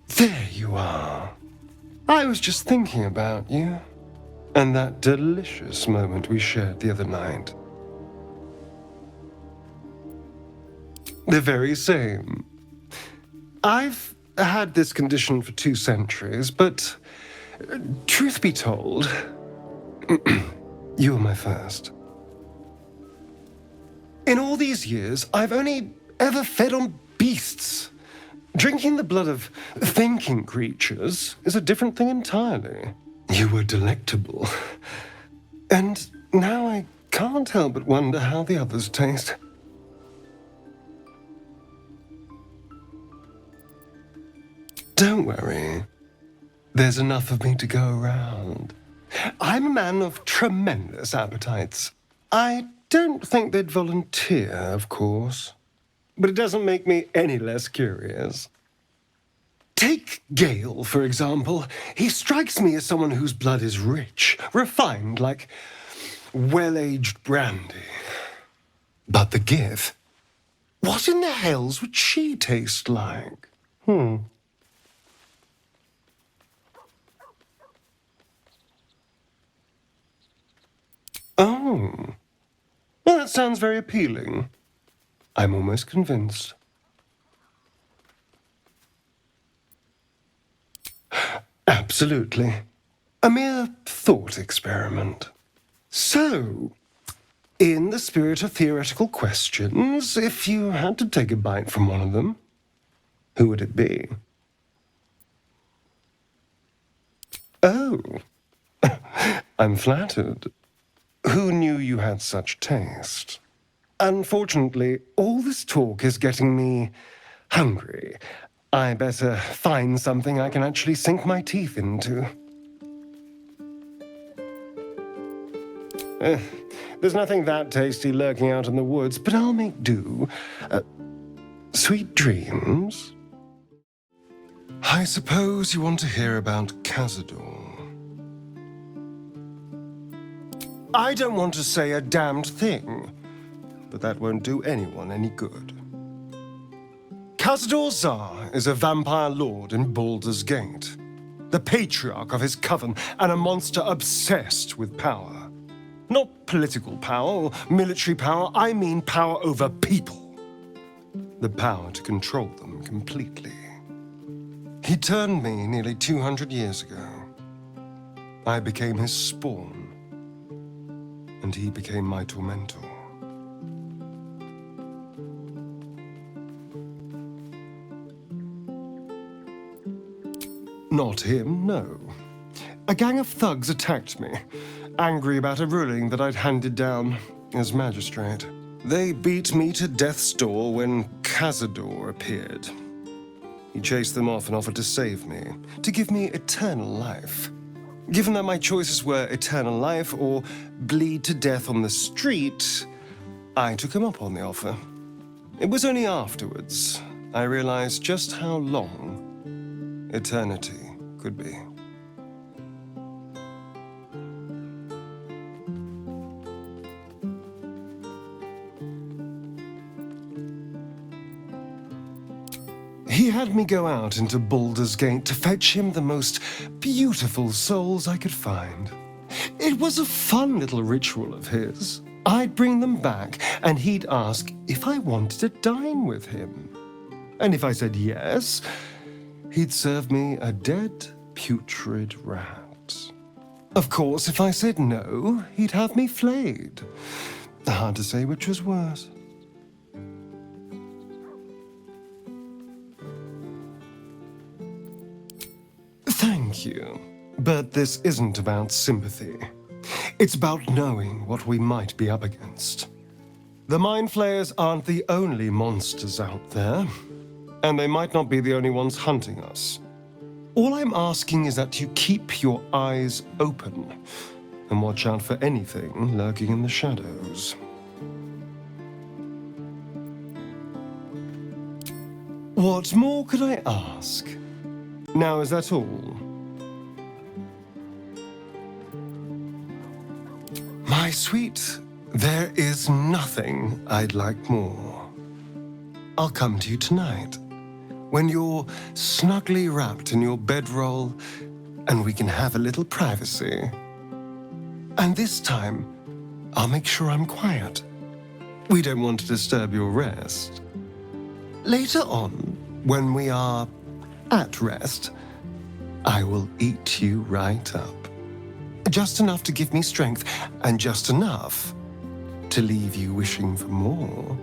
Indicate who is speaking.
Speaker 1: There you are. I was just thinking about you, and that delicious moment we shared the other night. The very same. I've had this condition for 2 centuries, but truth be told, you were my first. In all these years, I've only ever fed on beasts. Drinking the blood of thinking creatures is a different thing entirely. You were delectable. And now I can't help but wonder how the others taste. Don't worry. There's enough of me to go around. I'm a man of tremendous appetites. I don't think they'd volunteer, of course. But it doesn't make me any less curious. Take Gale, for example. He strikes me as someone whose blood is rich, refined, like well-aged brandy. But the Gith? What in the hells would she taste like? Oh, well, that sounds very appealing. I'm almost convinced. Absolutely. A mere thought experiment. So, in the spirit of theoretical questions, if you had to take a bite from one of them, who would it be? Oh, I'm flattered. Who knew you had such taste? Unfortunately, all this talk is getting me hungry. I better find something I can actually sink my teeth into. There's nothing that tasty lurking out in the woods, but I'll make do. Sweet dreams? I suppose you want to hear about Cazador. I don't want to say a damned thing, but that won't do anyone any good. Cazador Tsar is a vampire lord in Baldur's Gate, the patriarch of his coven, and a monster obsessed with power. Not political power or military power, I mean power over people. The power to control them completely. He turned me nearly 200 years ago. I became his spawn, and he became my tormentor. Not him, no. A gang of thugs attacked me, angry about a ruling that I'd handed down as magistrate. They beat me to death's door when Cazador appeared. He chased them off and offered to save me, to give me eternal life. Given that my choices were eternal life or bleed to death on the street, I took him up on the offer. It was only afterwards I realized just how long eternity could be. He had me go out into Baldur's Gate to fetch him the most beautiful souls I could find. It was a fun little ritual of his. I'd bring them back, and he'd ask if I wanted to dine with him. And if I said yes, he'd serve me a dead, putrid rat. Of course, if I said no, he'd have me flayed. Hard to say which was worse. Thank you, but this isn't about sympathy. It's about knowing what we might be up against. The Mind Flayers aren't the only monsters out there, and they might not be the only ones hunting us. All I'm asking is that you keep your eyes open and watch out for anything lurking in the shadows. What more could I ask? Now, is that all? My sweet, there is nothing I'd like more. I'll come to you tonight, when you're snugly wrapped in your bedroll and we can have a little privacy. And this time, I'll make sure I'm quiet. We don't want to disturb your rest. Later on, when we are at rest, I will eat you right up. Just enough to give me strength, and just enough to leave you wishing for more.